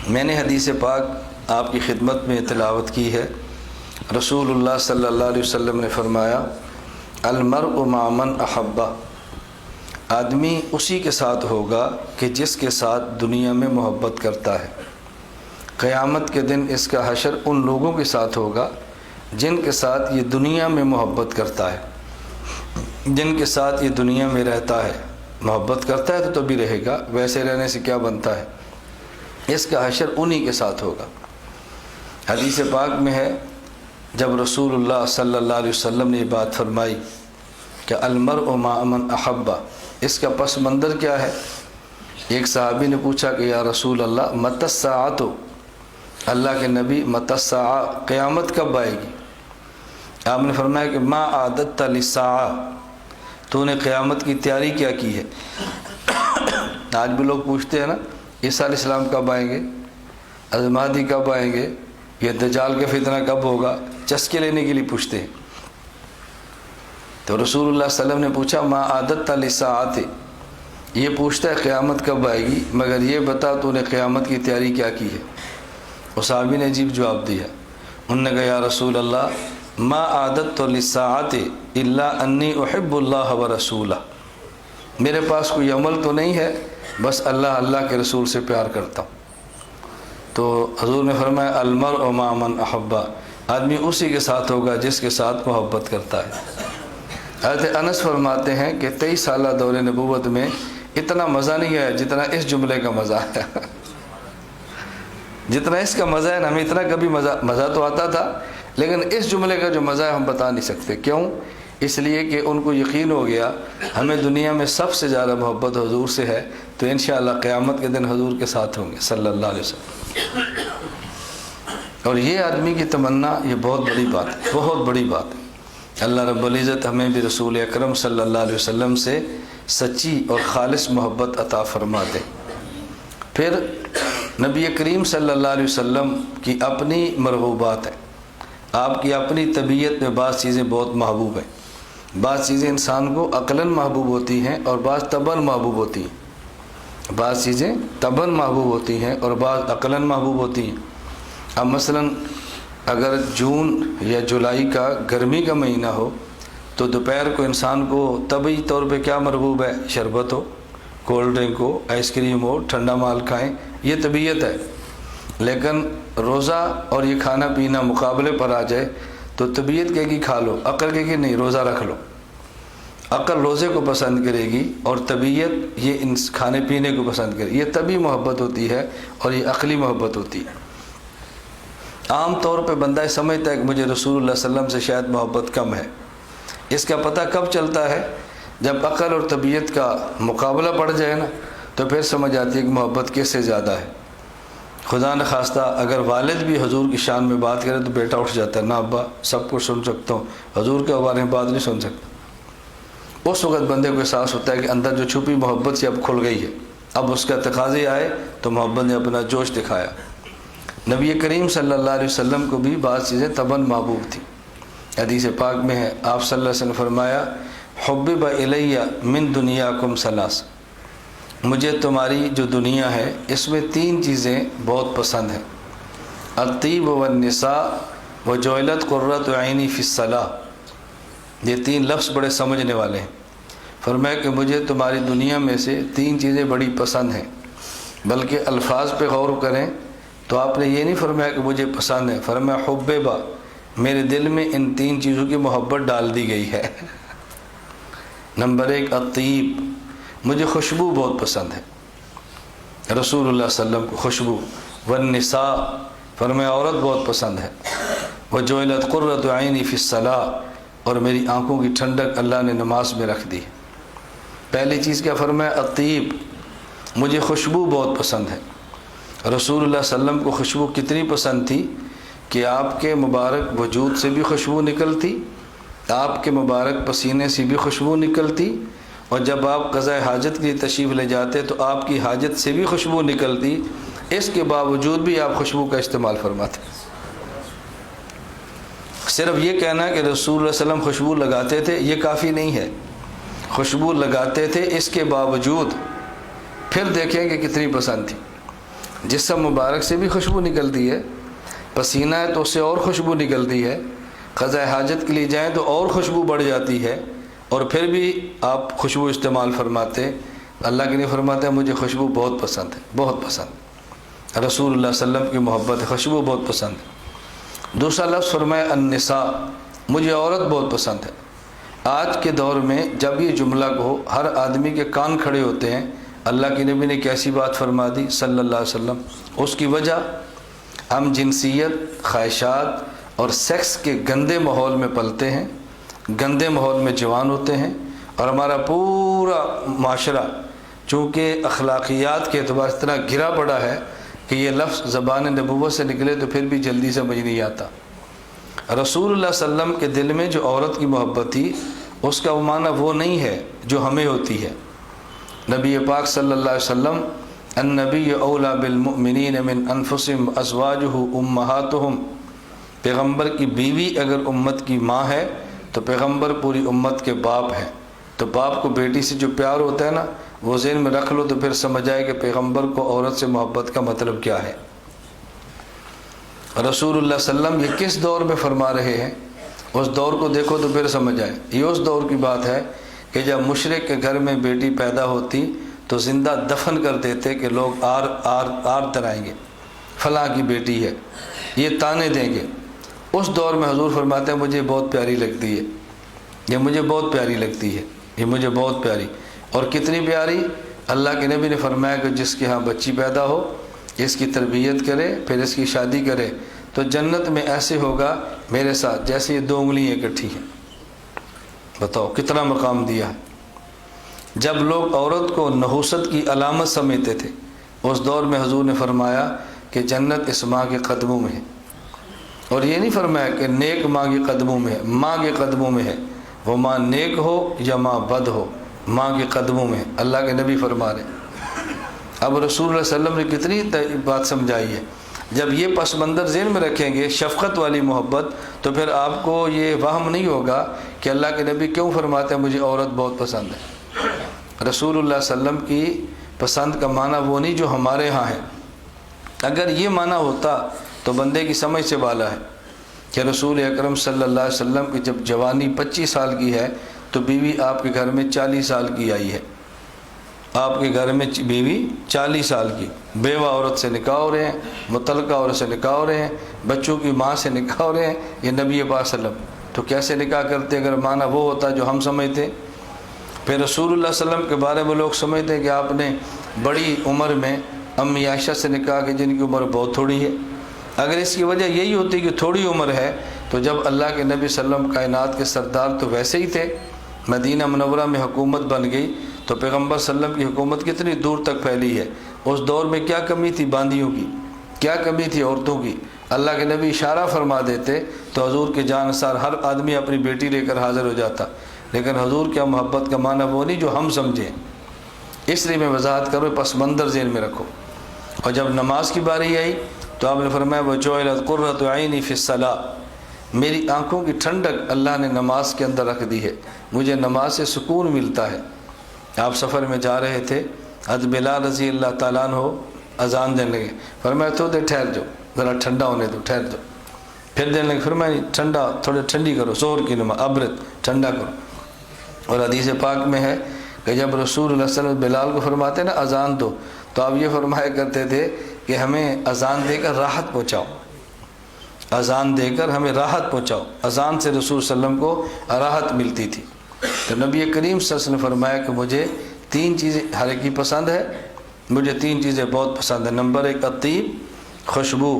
میں نے حدیث پاک آپ کی خدمت میں تلاوت کی ہے۔ رسول اللہ صلی اللہ علیہ وسلم نے فرمایا المرء مع من احبہ، آدمی اسی کے ساتھ ہوگا کہ جس کے ساتھ دنیا میں محبت کرتا ہے۔ قیامت کے دن اس کا حشر ان لوگوں کے ساتھ ہوگا جن کے ساتھ یہ دنیا میں محبت کرتا ہے، جن کے ساتھ یہ دنیا میں رہتا ہے۔ محبت کرتا ہے تو بھی رہے گا، ویسے رہنے سے کیا بنتا ہے؟ اس کا حشر انہی کے ساتھ ہوگا۔ حدیث پاک میں ہے جب رسول اللہ صلی اللہ علیہ وسلم نے یہ بات فرمائی کہ المرء مع من احبہ، اس کا پس منظر کیا ہے؟ ایک صحابی نے پوچھا کہ یا رسول اللہ متی الساعۃ، اللہ کے نبی متی الساعۃ، قیامت کب آئے گی؟ آپ نے فرمایا کہ ما اعددت للساعۃ، تو نے قیامت کی تیاری کیا کی ہے؟ آج بھی لوگ پوچھتے ہیں نا عیسیٰ علیہ السلام کب آئیں گے، حضرت مہدی کب آئیں گے، یہ دجال کا فتنہ کب ہوگا، چسکے لینے کے لیے پوچھتے ہیں۔ تو رسول اللہ صلی اللہ علیہ وسلم نے پوچھا ما اعددت للساعۃ، یہ پوچھتا ہے قیامت کب آئے گی، مگر یہ بتا تو نے قیامت کی تیاری کیا کی ہے؟ اس صحابی نے عجیب جواب دیا، انہوں نے کہا یا رسول اللہ ما اعددت للساعۃ الا انی احب اللہ ورسولہ، میرے پاس کوئی عمل تو نہیں ہے، بس اللہ کے رسول سے پیار کرتا ہوں۔ تو حضور نے فرمایا المرء مع من احبہ، آدمی اسی کے ساتھ ہوگا جس کے ساتھ محبت کرتا ہے۔ حضرت انس فرماتے ہیں کہ 23 سالہ دور نبوت میں اتنا مزہ نہیں آیا جتنا اس جملے کا مزہ ہے۔ جتنا اس کا مزہ ہے نا، ہمیں اتنا کبھی مزہ تو آتا تھا، لیکن اس جملے کا جو مزہ ہے ہم بتا نہیں سکتے۔ کیوں؟ اس لیے کہ ان کو یقین ہو گیا ہمیں دنیا میں سب سے زیادہ محبت حضور سے ہے، تو انشاءاللہ قیامت کے دن حضور کے ساتھ ہوں گے صلی اللہ علیہ وسلم۔ اور یہ آدمی کی تمنا، یہ بہت بڑی بات ہے، بہت بڑی بات ہے۔ اللہ رب العزت ہمیں بھی رسول اکرم صلی اللہ علیہ وسلم سے سچی اور خالص محبت عطا فرما دے۔ پھر نبی کریم صلی اللہ علیہ وسلم کی اپنی مرغوبات ہیں، آپ کی اپنی طبیعت میں بعض چیزیں بہت محبوب ہیں۔ بعض چیزیں انسان کو عقلاً محبوب ہوتی ہیں اور بعض طبعاً محبوب ہوتی ہیں، بعض چیزیں طبعاً محبوب ہوتی ہیں اور بعض عقلاً محبوب ہوتی ہیں۔ اب مثلاً اگر جون یا جولائی کا گرمی کا مہینہ ہو تو دوپہر کو انسان کو طبعی طور پہ کیا مرغوب ہے؟ شربت ہو، کولڈ ڈرنک ہو، آئس کریم ہو، ٹھنڈا مال کھائیں، یہ طبیعت ہے۔ لیکن روزہ اور یہ کھانا پینا مقابلے پر آ جائے تو طبیعت کہے گی کھا لو، عقل کہے گی نہیں روزہ رکھ لو۔ عقل روزے کو پسند کرے گی اور طبیعت یہ کھانے پینے کو پسند کرے گی۔ یہ طبعی محبت ہوتی ہے اور یہ عقلی محبت ہوتی ہے۔ عام طور پہ بندہ سمجھتا ہے کہ مجھے رسول اللہ صلی اللہ علیہ وسلم سے شاید محبت کم ہے۔ اس کا پتہ کب چلتا ہے؟ جب عقل اور طبیعت کا مقابلہ پڑ جائے نا، تو پھر سمجھ آتی ہے کہ محبت کس سے زیادہ ہے۔ خدا نخواستہ اگر والد بھی حضور کی شان میں بات کرے تو بیٹا اٹھ جاتا ہے، نہ ابا سب کچھ سن سکتا ہوں، حضور کے بارے میں بات نہیں سن سکتا۔ اس وقت بندے کو احساس ہوتا ہے کہ اندر جو چھپی محبت سے اب کھل گئی ہے، اب اس کا تقاضے آئے تو محبت نے اپنا جوش دکھایا۔ نبی کریم صلی اللہ علیہ وسلم کو بھی بعض چیزیں طبعاً محبوب تھیں۔ حدیث پاک میں ہے آپ صلی اللہ علیہ وسلم نے فرمایا حبب الی من دنیاکم ثلاث، مجھے تمہاری جو دنیا ہے اس میں 3 چیزیں بہت پسند ہیں، الطیب والنساء وجعلت قرۃ عینی فی الصلاۃ۔ یہ 3 لفظ بڑے سمجھنے والے ہیں۔ فرمایا کہ مجھے تمہاری دنیا میں سے 3 چیزیں بڑی پسند ہیں، بلکہ الفاظ پہ غور کریں تو آپ نے یہ نہیں فرمایا کہ مجھے پسند ہے، فرمایا حببا، میرے دل میں ان 3 چیزوں کی محبت ڈال دی گئی ہے۔ نمبر 1 الطیب، مجھے خوشبو بہت پسند ہے، رسول اللہ صلی اللہ علیہ وسلم کو خوشبو۔ والنساء، فرمایا عورت بہت پسند ہے۔ وجعلت قرۃ عینی فی الصلاۃ، اور میری آنکھوں کی ٹھنڈک اللہ نے نماز میں رکھ دی۔ پہلی چیز کیا فرمایا؟ الطیب، مجھے خوشبو بہت پسند ہے۔ رسول اللہ صلی اللہ علیہ وسلم کو خوشبو کتنی پسند تھی کہ آپ کے مبارک وجود سے بھی خوشبو نکلتی، آپ کے مبارک پسینے سے بھی خوشبو نکلتی، اور جب آپ قضاء حاجت کے لیے تشریف لے جاتے تو آپ کی حاجت سے بھی خوشبو نکلتی، اس کے باوجود بھی آپ خوشبو کا استعمال فرماتے۔ صرف یہ کہنا کہ رسول اللہ صلی اللہ علیہ وسلم خوشبو لگاتے تھے یہ کافی نہیں ہے، خوشبو لگاتے تھے، اس کے باوجود پھر دیکھیں کہ کتنی پسند تھی۔ جسم مبارک سے بھی خوشبو نکلتی ہے، پسینہ ہے تو اس سے اور خوشبو نکلتی ہے، قضاء حاجت کے لیے جائیں تو اور خوشبو بڑھ جاتی ہے، اور پھر بھی آپ خوشبو استعمال فرماتے۔ اللہ کے لیے فرماتے ہیں مجھے خوشبو بہت پسند ہے، بہت پسند، رسول اللہ صلی اللہ علیہ وسلم کی محبت ہے، خوشبو بہت پسند ہے۔ دوسرا لفظ فرمایا النساء، مجھے عورت بہت پسند ہے۔ آج کے دور میں جب یہ جملہ کہو ہر آدمی کے کان کھڑے ہوتے ہیں۔ اللہ کے نبی نے کیسی بات فرما دی صلی اللہ علیہ وسلم؟ اس کی وجہ ہم جنسیت، خواہشات اور سیکس کے گندے ماحول میں پلتے ہیں، گندے ماحول میں جوان ہوتے ہیں، اور ہمارا پورا معاشرہ چونکہ اخلاقیات کے اعتبار سے اتنا گرا پڑا ہے کہ یہ لفظ زبان نبوت سے نکلے تو پھر بھی جلدی سمجھ نہیں آتا۔ رسول اللہ صلی اللہ علیہ وسلم کے دل میں جو عورت کی محبت تھی اس کا وہ معنی وہ نہیں ہے جو ہمیں ہوتی ہے۔ نبی پاک صلی اللہ علیہ وسلم النبی اولا بالمؤمنین من انفسهم ازواجہ امہاتہم، پیغمبر کی بیوی اگر امت کی ماں ہے تو پیغمبر پوری امت کے باپ ہیں۔ تو باپ کو بیٹی سے جو پیار ہوتا ہے نا، وہ ذہن میں رکھ لو تو پھر سمجھ آئے کہ پیغمبر کو عورت سے محبت کا مطلب کیا ہے۔ رسول اللہ صلی اللہ علیہ وسلم یہ کس دور میں فرما رہے ہیں؟ اس دور کو دیکھو تو پھر سمجھ آئے۔ یہ اس دور کی بات ہے کہ جب مشرک کے گھر میں بیٹی پیدا ہوتی تو زندہ دفن کر دیتے کہ لوگ آر ترائیں گے، فلاں کی بیٹی ہے، یہ تانے دیں گے۔ اس دور میں حضور فرماتے ہیں مجھے بہت پیاری لگتی ہے، یہ مجھے بہت پیاری لگتی ہے، یہ مجھے بہت پیاری۔ اور کتنی پیاری؟ اللہ کے نبی نے فرمایا کہ جس کے ہاں بچی پیدا ہو، اس کی تربیت کرے، پھر اس کی شادی کرے تو جنت میں ایسے ہوگا میرے ساتھ جیسے یہ 2 انگلیاں اکٹھی ہیں۔ بتاؤ کتنا مقام دیا ہے۔ جب لوگ عورت کو نحوست کی علامت سمجھتے تھے اس دور میں حضور نے فرمایا کہ جنت اس ماں کے قدموں میں ہے، اور یہ نہیں فرمایا کہ نیک ماں کے قدموں میں ہے، ماں کے قدموں میں ہے، وہ ماں نیک ہو یا ماں بد ہو، ماں کے قدموں میں ہے، اللہ کے نبی فرما رہے۔ اب رسول اللہ صلی اللہ علیہ وسلم نے کتنی بات سمجھائی ہے۔ جب یہ پس منظر ذہن میں رکھیں گے، شفقت والی محبت، تو پھر آپ کو یہ وہم نہیں ہوگا کہ اللہ کے نبی کیوں فرماتے ہیں مجھے عورت بہت پسند ہے۔ رسول اللہ صلی اللہ علیہ وسلم کی پسند کا معنی وہ نہیں جو ہمارے ہاں ہے۔ اگر یہ معنی ہوتا تو بندے کی سمجھ سے بالا ہے کہ رسول اکرم صلی اللہ علیہ وسلم کی جب جوانی 25 سال کی ہے تو بیوی آپ کے گھر میں 40 سال کی آئی ہے۔ آپ کے گھر میں بیوی 40 سال کی، بیوہ عورت سے نکاح ہو رہے ہیں، مطلقہ عورت سے نکاح ہو رہے ہیں، بچوں کی ماں سے نکاح ہو رہے ہیں، یہ نبی پاک صلی اللہ علیہ وسلم تو کیسے نکاح کرتے اگر معنی وہ ہوتا جو ہم سمجھتے؟ پھر رسول اللہ صلی اللہ علیہ وسلم کے بارے میں لوگ سمجھتے ہیں کہ آپ نے بڑی عمر میں امی عائشہ سے نکاح کی جن کی عمر بہت تھوڑی ہے۔ اگر اس کی وجہ یہی ہوتی کہ تھوڑی عمر ہے تو جب اللہ کے نبی صلی اللہ علیہ وسلم کائنات کے سردار تو ویسے ہی تھے، مدینہ منورہ میں حکومت بن گئی تو پیغمبر صلی اللہ علیہ وسلم کی حکومت کتنی دور تک پھیلی ہے۔ اس دور میں کیا کمی تھی باندیوں کی، کیا کمی تھی عورتوں کی؟ اللہ کے نبی اشارہ فرما دیتے تو حضور کے جانثار ہر آدمی اپنی بیٹی لے کر حاضر ہو جاتا۔ لیکن حضور کیا محبت کا معنی وہ نہیں جو ہم سمجھیں۔ اس لیے میں وضاحت کروں، پس منظر ذہن میں رکھو۔ اور جب نماز کی باری آئی تو آپ نے فرمایا وَجُعِلَتْ قُرَّةُ عَيْنِي فِي الصَّلَاةِ، میری آنکھوں کی ٹھنڈک اللہ نے نماز کے اندر رکھ دی ہے، مجھے نماز سے سکون ملتا ہے۔ آپ سفر میں جا رہے تھے، حضرت بلال رضی اللہ تعالیٰ عنہ اذان دینے لگے، فرمایا تو دے ٹھہر جاؤ، ذرا ٹھنڈا ہونے دو، ٹھہر جاؤ۔ پھر دینے لگے، فرمایا ٹھنڈا، تھوڑی ٹھنڈی کرو، ظہر کی نماز ابرد ٹھنڈا کرو۔ اور حدیث پاک میں ہے کہ جب رسول اللہ صلی اللہ علیہ وسلم بلال کو فرماتے نا اذان دو تو آپ یہ فرمایا کرتے تھے کہ ہمیں اذان دے کر راحت پہنچاؤ، اذان دے کر ہمیں راحت پہنچاؤ۔ اذان سے رسول صلی اللہ علیہ وسلم کو راحت ملتی تھی۔ تو نبی کریم صلی اللہ علیہ وسلم نے فرمایا کہ مجھے 3 چیزیں ہر ایک کی پسند ہے، مجھے 3 چیزیں بہت پسند ہیں۔ نمبر 1 الطیب، خوشبو،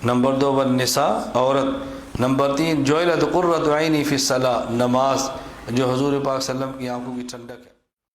نمبر 2 والنساء، عورت، نمبر 3 جعلت قرۃ عینی فی الصلاۃ، نماز جو حضور پاک صلی اللہ علیہ وسلم کی آنکھوں کی ٹھنڈک ہے۔